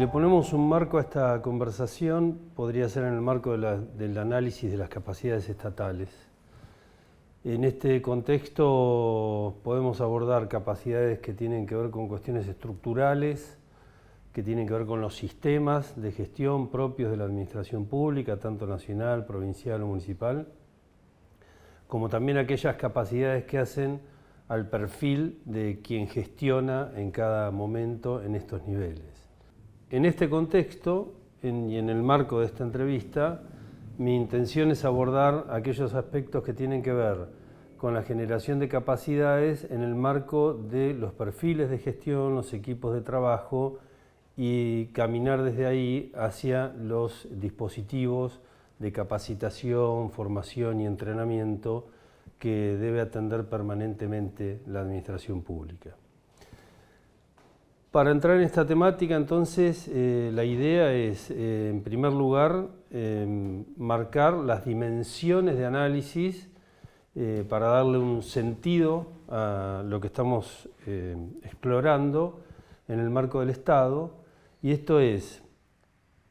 le ponemos un marco a esta conversación, podría ser en el marco del análisis de las capacidades estatales. En este contexto podemos abordar capacidades que tienen que ver con cuestiones estructurales, que tienen que ver con los sistemas de gestión propios de la administración pública, tanto nacional, provincial o municipal, como también aquellas capacidades que hacen al perfil de quien gestiona en cada momento en estos niveles. En este contexto, y en el marco de esta entrevista, mi intención es abordar aquellos aspectos que tienen que ver con la generación de capacidades en el marco de los perfiles de gestión, los equipos de trabajo y caminar desde ahí hacia los dispositivos de capacitación, formación y entrenamiento que debe atender permanentemente la administración pública. Para entrar en esta temática, entonces, la idea es, en primer lugar, marcar las dimensiones de análisis para darle un sentido a lo que estamos explorando en el marco del Estado, y esto es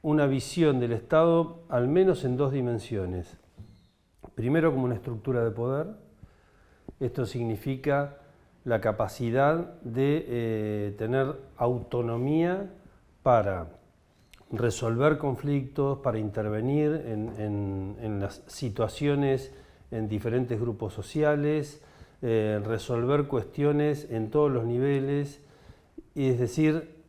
una visión del Estado al menos en dos dimensiones. Primero, como una estructura de poder. Esto significa la capacidad de tener autonomía para resolver conflictos, para intervenir en las situaciones en diferentes grupos sociales, resolver cuestiones en todos los niveles, es decir,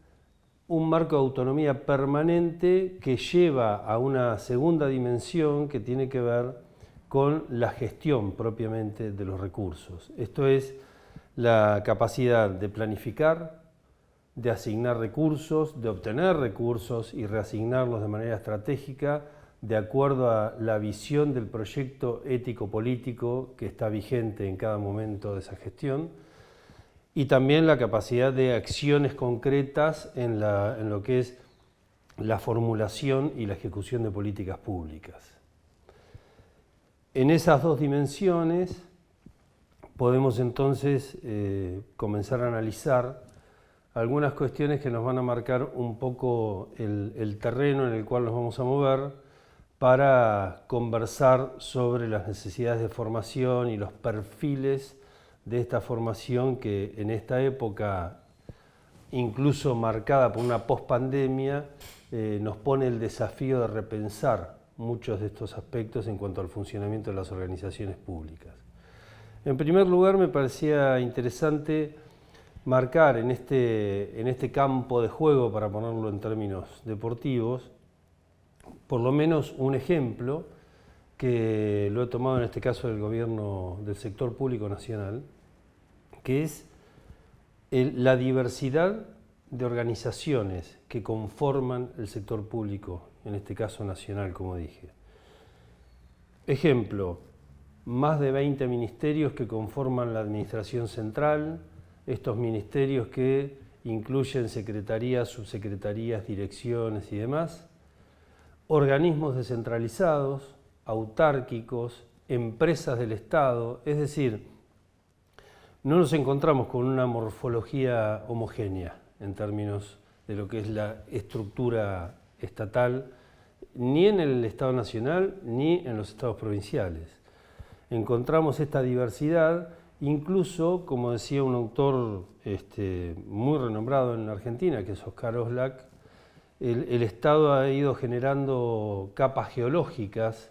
un marco de autonomía permanente que lleva a una segunda dimensión que tiene que ver con la gestión propiamente de los recursos. Esto es la capacidad de planificar, de asignar recursos, de obtener recursos y reasignarlos de manera estratégica de acuerdo a la visión del proyecto ético-político que está vigente en cada momento de esa gestión, y también la capacidad de acciones concretas en lo que es la formulación y la ejecución de políticas públicas. En esas dos dimensiones podemos entonces comenzar a analizar algunas cuestiones que nos van a marcar un poco el terreno en el cual nos vamos a mover para conversar sobre las necesidades de formación y los perfiles de esta formación que en esta época, incluso marcada por una pospandemia, nos pone el desafío de repensar muchos de estos aspectos en cuanto al funcionamiento de las organizaciones públicas. En primer lugar, me parecía interesante marcar en este campo de juego, para ponerlo en términos deportivos, por lo menos un ejemplo que lo he tomado en este caso del gobierno del sector público nacional, que es la diversidad de organizaciones que conforman el sector público, en este caso nacional, como dije. Ejemplo, más de 20 ministerios que conforman la administración central, estos ministerios que incluyen secretarías, subsecretarías, direcciones y demás, organismos descentralizados, autárquicos, empresas del Estado, es decir, no nos encontramos con una morfología homogénea en términos de lo que es la estructura estatal, ni en el Estado nacional ni en los estados provinciales. Encontramos esta diversidad, incluso, como decía un autor muy renombrado en la Argentina, que es Oscar Oslak, el Estado ha ido generando capas geológicas,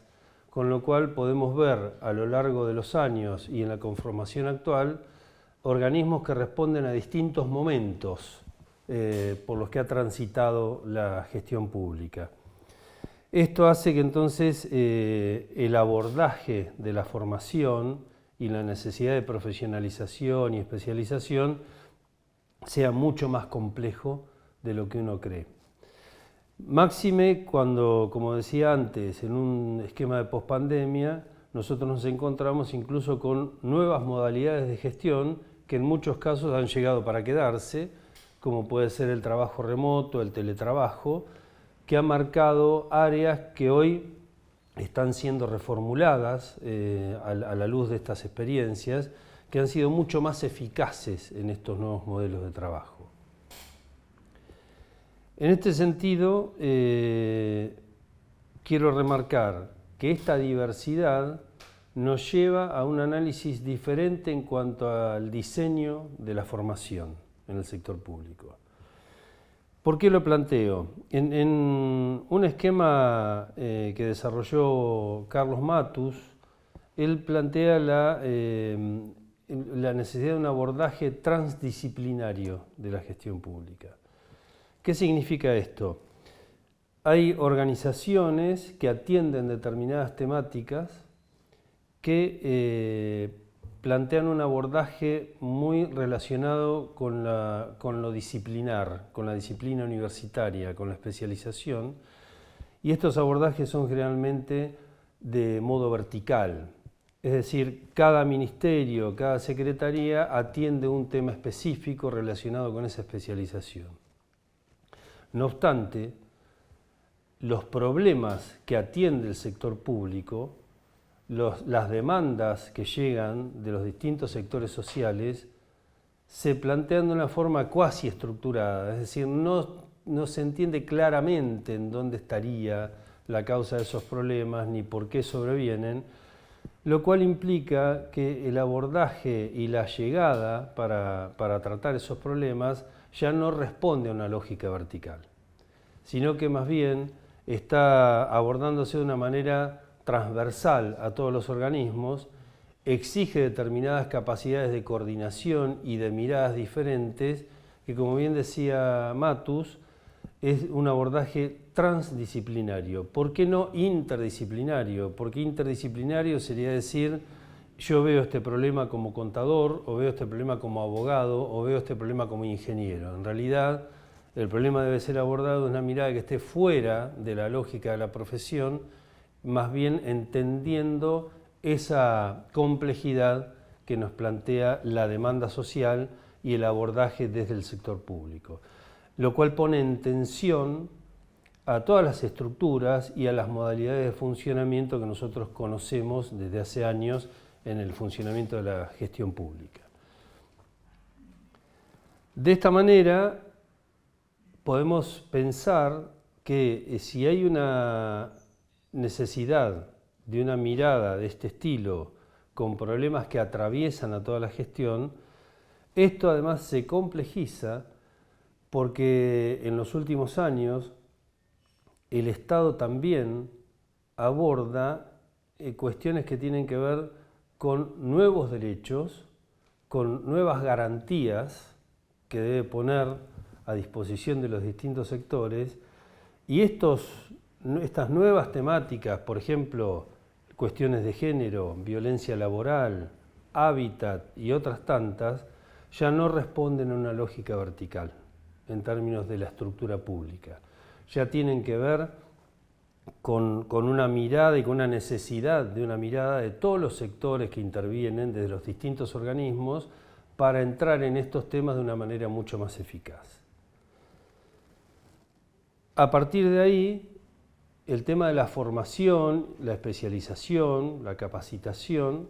con lo cual podemos ver a lo largo de los años y en la conformación actual organismos que responden a distintos momentos por los que ha transitado la gestión pública. Esto hace que entonces el abordaje de la formación y la necesidad de profesionalización y especialización sea mucho más complejo de lo que uno cree. Máxime cuando, como decía antes, en un esquema de pospandemia, nosotros nos encontramos incluso con nuevas modalidades de gestión que en muchos casos han llegado para quedarse, como puede ser el trabajo remoto, el teletrabajo, que ha marcado áreas que hoy están siendo reformuladas a la luz de estas experiencias, que han sido mucho más eficaces en estos nuevos modelos de trabajo. En este sentido, quiero remarcar que esta diversidad nos lleva a un análisis diferente en cuanto al diseño de la formación en el sector público. ¿Por qué lo planteo? En un esquema que desarrolló Carlos Matus, él plantea la necesidad de un abordaje transdisciplinario de la gestión pública. ¿Qué significa esto? Hay organizaciones que atienden determinadas temáticas que plantean un abordaje muy relacionado con lo disciplinar, con la disciplina universitaria, con la especialización, y estos abordajes son generalmente de modo vertical, es decir, cada ministerio, cada secretaría atiende un tema específico relacionado con esa especialización. No obstante, los problemas que atiende el sector público, las demandas que llegan de los distintos sectores sociales, se plantean de una forma cuasi estructurada, es decir, no se entiende claramente en dónde estaría la causa de esos problemas ni por qué sobrevienen, lo cual implica que el abordaje y la llegada para tratar esos problemas ya no responde a una lógica vertical, sino que más bien está abordándose de una manera transversal a todos los organismos, exige determinadas capacidades de coordinación y de miradas diferentes, que como bien decía Matus, es un abordaje transdisciplinario. ¿Por qué no interdisciplinario? Porque interdisciplinario sería decir, yo veo este problema como contador, o veo este problema como abogado, o veo este problema como ingeniero. En realidad, el problema debe ser abordado de una mirada que esté fuera de la lógica de la profesión, más bien entendiendo esa complejidad que nos plantea la demanda social y el abordaje desde el sector público, lo cual pone en tensión a todas las estructuras y a las modalidades de funcionamiento que nosotros conocemos desde hace años en el funcionamiento de la gestión pública. De esta manera, podemos pensar que si hay una necesidad de una mirada de este estilo con problemas que atraviesan a toda la gestión, esto además se complejiza porque en los últimos años el Estado también aborda cuestiones que tienen que ver con nuevos derechos, con nuevas garantías que debe poner a disposición de los distintos sectores, y estas nuevas temáticas, por ejemplo, cuestiones de género, violencia laboral, hábitat y otras tantas, ya no responden a una lógica vertical en términos de la estructura pública. Ya tienen que ver con una mirada y con una necesidad de una mirada de todos los sectores que intervienen desde los distintos organismos para entrar en estos temas de una manera mucho más eficaz. A partir de ahí, el tema de la formación, la especialización, la capacitación,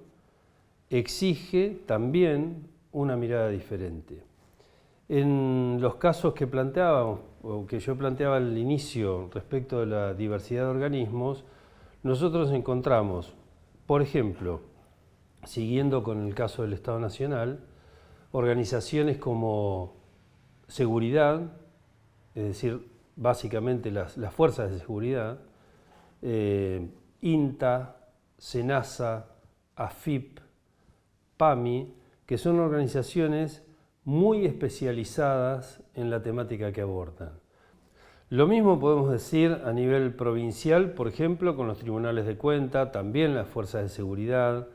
exige también una mirada diferente. En los casos que planteábamos, o que yo planteaba al inicio respecto de la diversidad de organismos, nosotros encontramos, por ejemplo, siguiendo con el caso del Estado Nacional, organizaciones como seguridad, es decir, básicamente las fuerzas de seguridad, INTA, SENASA, AFIP, PAMI, que son organizaciones muy especializadas en la temática que abordan. Lo mismo podemos decir a nivel provincial, por ejemplo, con los tribunales de cuenta, también las fuerzas de seguridad,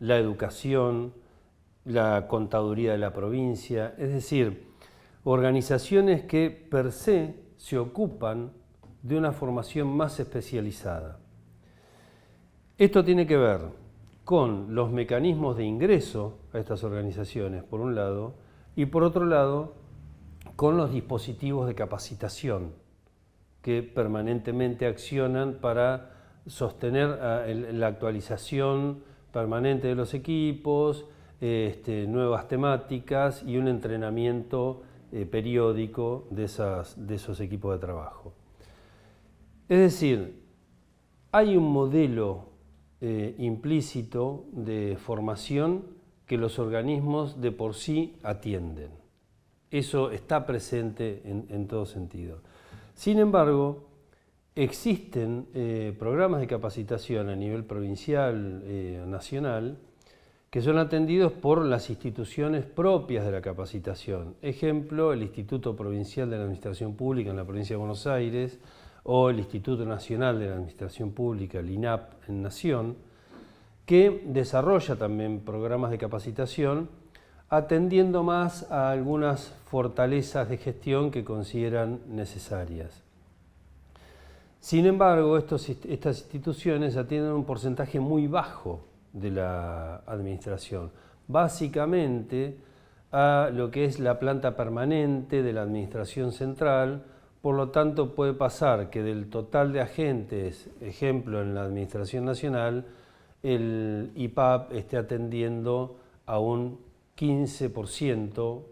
la educación, la contaduría de la provincia, es decir, organizaciones que per se se ocupan de una formación más especializada. Esto tiene que ver con los mecanismos de ingreso a estas organizaciones, por un lado, y por otro lado, con los dispositivos de capacitación que permanentemente accionan para sostener la actualización permanente de los equipos, nuevas temáticas y un entrenamiento periódico de esos equipos de trabajo. Es decir, hay un modelo implícito de formación que los organismos de por sí atienden. Eso está presente en todo sentido. Sin embargo, existen programas de capacitación a nivel provincial, nacional, que son atendidos por las instituciones propias de la capacitación. Ejemplo, el Instituto Provincial de la Administración Pública en la provincia de Buenos Aires o el Instituto Nacional de la Administración Pública, el INAP, en Nación, que desarrolla también programas de capacitación atendiendo más a algunas fortalezas de gestión que consideran necesarias. Sin embargo, estas instituciones atienden un porcentaje muy bajo de la administración, básicamente a lo que es la planta permanente de la administración central. Por lo tanto, puede pasar que del total de agentes, ejemplo en la Administración Nacional, el IPAP esté atendiendo a un 15%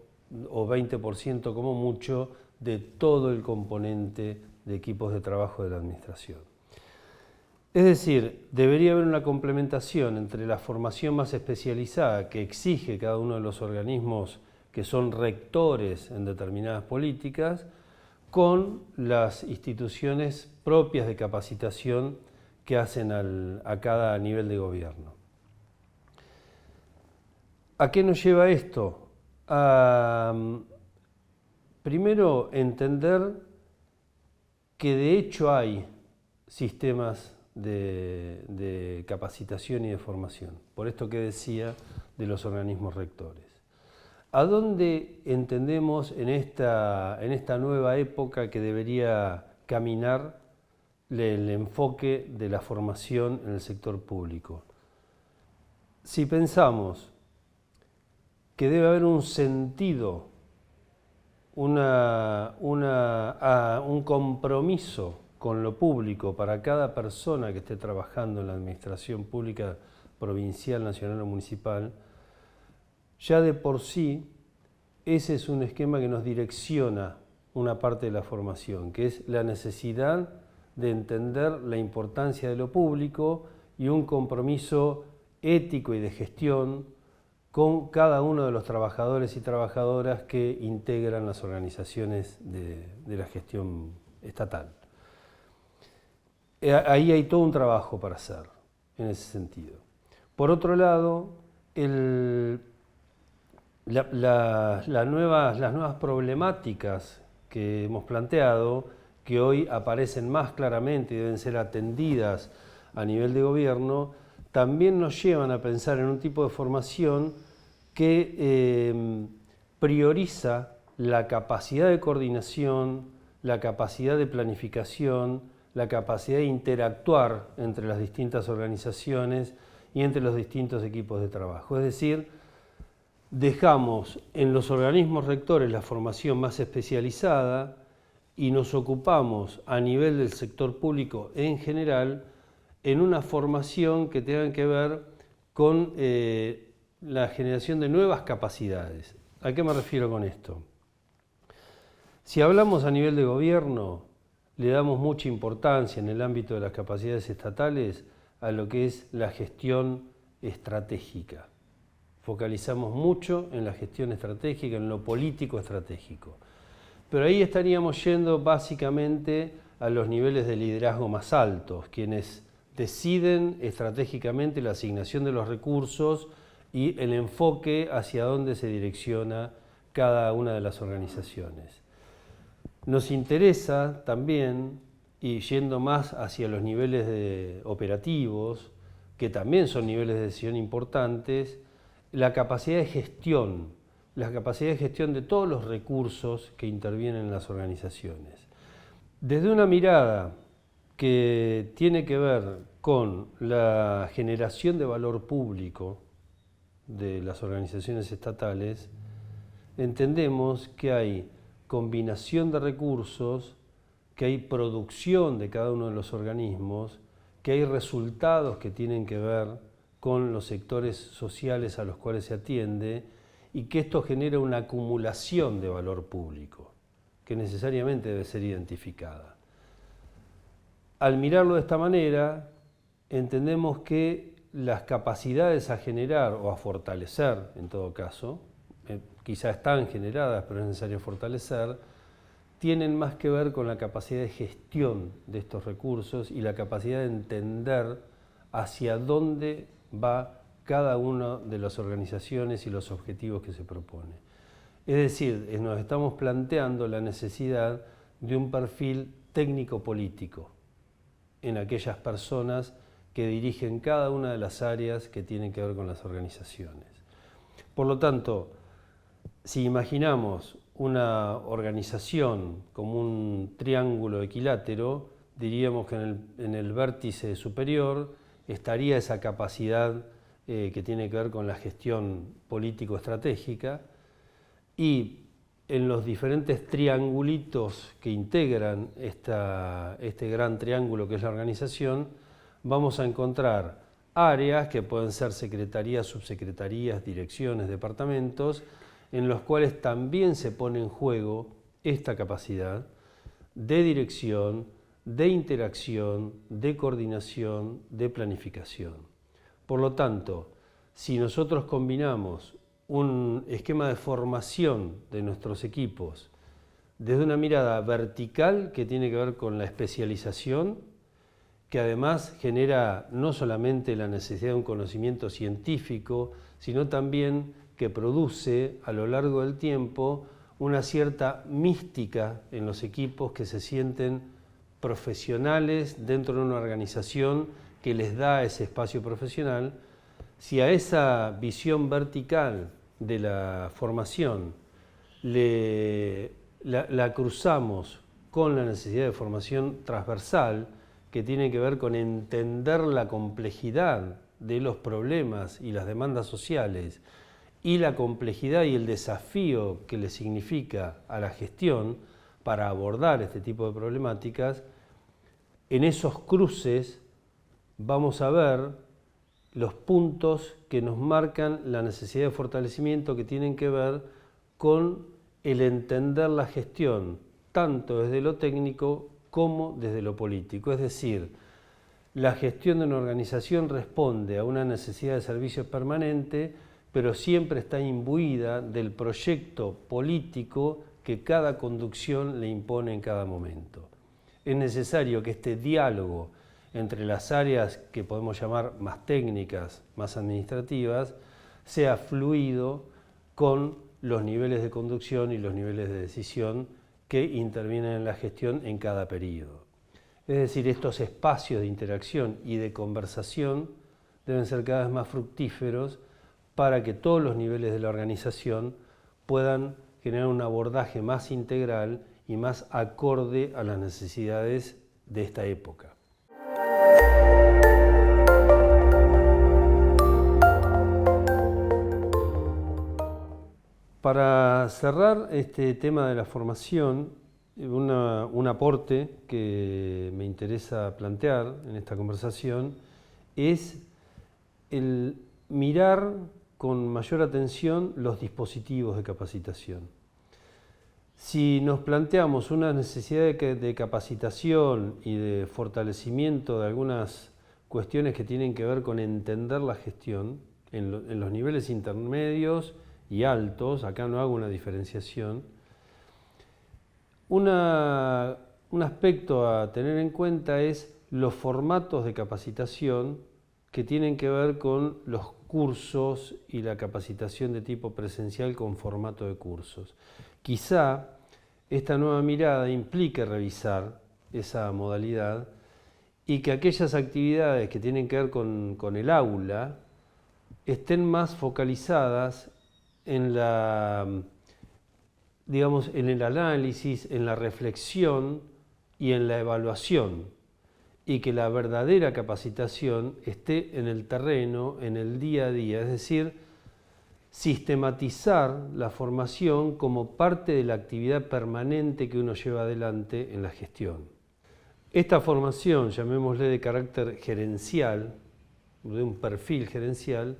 o 20% como mucho de todo el componente de equipos de trabajo de la Administración. Es decir, debería haber una complementación entre la formación más especializada que exige cada uno de los organismos que son rectores en determinadas políticas, con las instituciones propias de capacitación que hacen a cada nivel de gobierno. ¿A qué nos lleva esto? Primero, entender que de hecho hay sistemas de capacitación y de formación, por esto que decía de los organismos rectores. ¿A dónde entendemos en esta nueva época que debería caminar el enfoque de la formación en el sector público? Si pensamos que debe haber un sentido, un compromiso con lo público para cada persona que esté trabajando en la administración pública provincial, nacional o municipal, ya de por sí ese es un esquema que nos direcciona una parte de la formación, que es la necesidad de entender la importancia de lo público y un compromiso ético y de gestión con cada uno de los trabajadores y trabajadoras que integran las organizaciones de la gestión estatal. Ahí hay todo un trabajo para hacer en ese sentido. Por otro lado, las nuevas problemáticas que hemos planteado, que hoy aparecen más claramente y deben ser atendidas a nivel de gobierno, también nos llevan a pensar en un tipo de formación que prioriza la capacidad de coordinación, la capacidad de planificación, la capacidad de interactuar entre las distintas organizaciones y entre los distintos equipos de trabajo. Es decir, dejamos en los organismos rectores la formación más especializada y nos ocupamos a nivel del sector público en general en una formación que tenga que ver con la generación de nuevas capacidades. ¿A qué me refiero con esto? Si hablamos a nivel de gobierno, le damos mucha importancia en el ámbito de las capacidades estatales a lo que es la gestión estratégica. Focalizamos mucho en la gestión estratégica, en lo político estratégico. Pero ahí estaríamos yendo básicamente a los niveles de liderazgo más altos, quienes deciden estratégicamente la asignación de los recursos y el enfoque hacia dónde se direcciona cada una de las organizaciones. Nos interesa también, y yendo más hacia los niveles operativos, que también son niveles de decisión importantes, la capacidad de gestión de todos los recursos que intervienen en las organizaciones. Desde una mirada que tiene que ver con la generación de valor público de las organizaciones estatales, entendemos que hay combinación de recursos, que hay producción de cada uno de los organismos, que hay resultados que tienen que ver con los sectores sociales a los cuales se atiende y que esto genera una acumulación de valor público, que necesariamente debe ser identificada. Al mirarlo de esta manera, entendemos que las capacidades a generar o a fortalecer, en todo caso, quizá están generadas, pero es necesario fortalecer, tienen más que ver con la capacidad de gestión de estos recursos y la capacidad de entender hacia dónde va cada una de las organizaciones y los objetivos que se propone. Es decir, nos estamos planteando la necesidad de un perfil técnico-político en aquellas personas que dirigen cada una de las áreas que tienen que ver con las organizaciones. Por lo tanto, si imaginamos una organización como un triángulo equilátero, diríamos que en el vértice superior estaría esa capacidad que tiene que ver con la gestión político-estratégica, y en los diferentes triangulitos que integran este gran triángulo que es la organización, vamos a encontrar áreas que pueden ser secretarías, subsecretarías, direcciones, departamentos, en los cuales también se pone en juego esta capacidad de dirección, de interacción, de coordinación, de planificación. Por lo tanto, si nosotros combinamos un esquema de formación de nuestros equipos desde una mirada vertical que tiene que ver con la especialización, que además genera no solamente la necesidad de un conocimiento científico, sino también que produce a lo largo del tiempo una cierta mística en los equipos que se sienten profesionales dentro de una organización que les da ese espacio profesional. Si a esa visión vertical de la formación la cruzamos con la necesidad de formación transversal, que tiene que ver con entender la complejidad de los problemas y las demandas sociales y la complejidad y el desafío que le significa a la gestión para abordar este tipo de problemáticas, en esos cruces vamos a ver los puntos que nos marcan la necesidad de fortalecimiento que tienen que ver con el entender la gestión, tanto desde lo técnico como desde lo político. Es decir, la gestión de una organización responde a una necesidad de servicio permanente, pero siempre está imbuida del proyecto político que cada conducción le impone en cada momento. Es necesario que este diálogo entre las áreas que podemos llamar más técnicas, más administrativas, sea fluido con los niveles de conducción y los niveles de decisión que intervienen en la gestión en cada periodo. Es decir, estos espacios de interacción y de conversación deben ser cada vez más fructíferos para que todos los niveles de la organización puedan generar un abordaje más integral y más acorde a las necesidades de esta época. Para cerrar este tema de la formación, un aporte que me interesa plantear en esta conversación es el mirar con mayor atención los dispositivos de capacitación. Si nos planteamos una necesidad de capacitación y de fortalecimiento de algunas cuestiones que tienen que ver con entender la gestión en los niveles intermedios y altos, acá no hago una diferenciación, un aspecto a tener en cuenta es los formatos de capacitación que tienen que ver con los cursos y la capacitación de tipo presencial con formato de cursos. Quizá esta nueva mirada implique revisar esa modalidad y que aquellas actividades que tienen que ver con el aula estén más focalizadas en en el análisis, en la reflexión y en la evaluación, y que la verdadera capacitación esté en el terreno, en el día a día, es decir, sistematizar la formación como parte de la actividad permanente que uno lleva adelante en la gestión. Esta formación, llamémosle de carácter gerencial, de un perfil gerencial,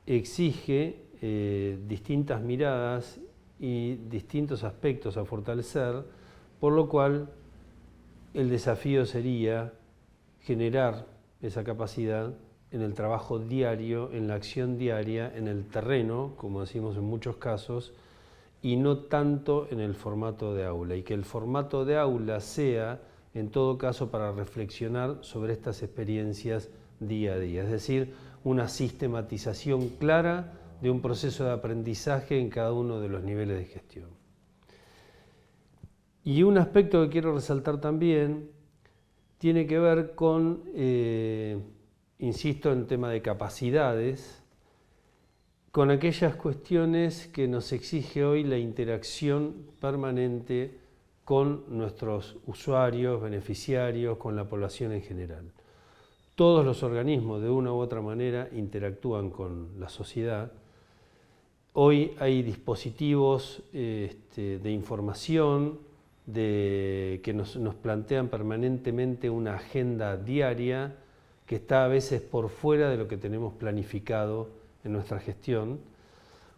exige distintas miradas y distintos aspectos a fortalecer, por lo cual el desafío sería generar esa capacidad en el trabajo diario, en la acción diaria, en el terreno, como decimos en muchos casos, y no tanto en el formato de aula, y que el formato de aula sea, en todo caso, para reflexionar sobre estas experiencias día a día, es decir, una sistematización clara de un proceso de aprendizaje en cada uno de los niveles de gestión. Y un aspecto que quiero resaltar también tiene que ver con, insisto en el tema de capacidades, con aquellas cuestiones que nos exige hoy la interacción permanente con nuestros usuarios, beneficiarios, con la población en general. Todos los organismos de una u otra manera interactúan con la sociedad. Hoy hay dispositivos de información que nos plantean permanentemente una agenda diaria que está a veces por fuera de lo que tenemos planificado en nuestra gestión.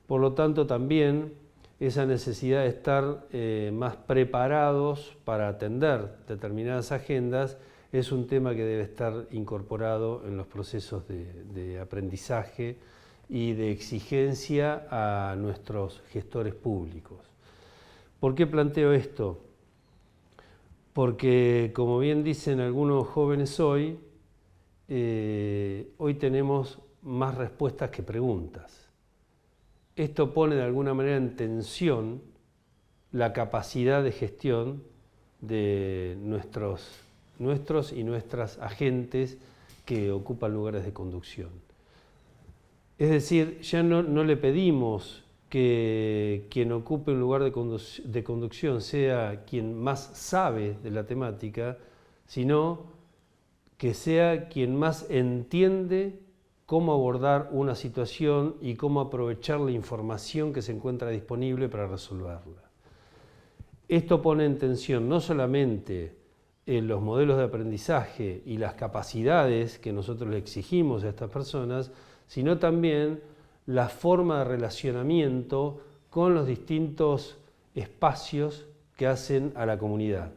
Por lo tanto, también esa necesidad de estar más preparados para atender determinadas agendas es un tema que debe estar incorporado en los procesos de aprendizaje y de exigencia a nuestros gestores públicos. ¿Por qué planteo esto? Porque, como bien dicen algunos jóvenes hoy tenemos más respuestas que preguntas. Esto pone de alguna manera en tensión la capacidad de gestión de nuestros y nuestras agentes que ocupan lugares de conducción. Es decir, ya no le pedimos que quien ocupe un lugar de conducción sea quien más sabe de la temática, sino que sea quien más entiende cómo abordar una situación y cómo aprovechar la información que se encuentra disponible para resolverla. Esto pone en tensión no solamente los modelos de aprendizaje y las capacidades que nosotros le exigimos a estas personas, sino también la forma de relacionamiento con los distintos espacios que hacen a la comunidad.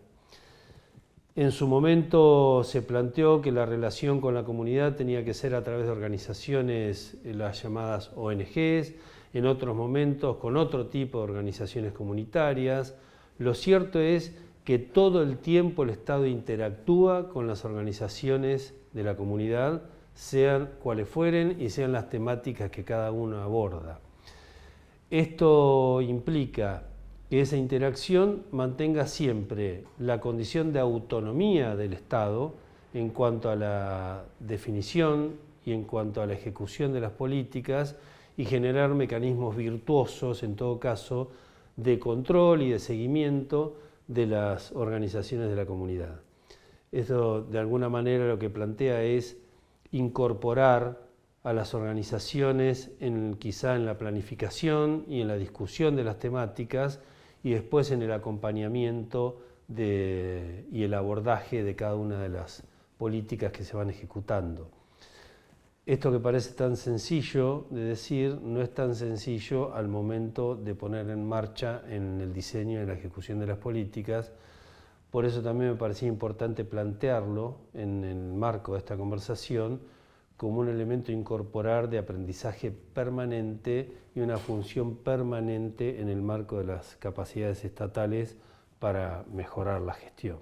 En su momento se planteó que la relación con la comunidad tenía que ser a través de organizaciones, las llamadas ONGs, en otros momentos con otro tipo de organizaciones comunitarias. Lo cierto es que todo el tiempo el Estado interactúa con las organizaciones de la comunidad, sean cuales fueren y sean las temáticas que cada uno aborda. Esto implica que esa interacción mantenga siempre la condición de autonomía del Estado en cuanto a la definición y en cuanto a la ejecución de las políticas y generar mecanismos virtuosos, en todo caso, de control y de seguimiento de las organizaciones de la comunidad. Esto, de alguna manera, lo que plantea es incorporar a las organizaciones quizá en la planificación y en la discusión de las temáticas y después en el acompañamiento y el abordaje de cada una de las políticas que se van ejecutando. Esto que parece tan sencillo de decir, no es tan sencillo al momento de poner en marcha en el diseño y en la ejecución de las políticas. Por eso también me parecía importante plantearlo en el marco de esta conversación como un elemento a incorporar de aprendizaje permanente y una función permanente en el marco de las capacidades estatales para mejorar la gestión.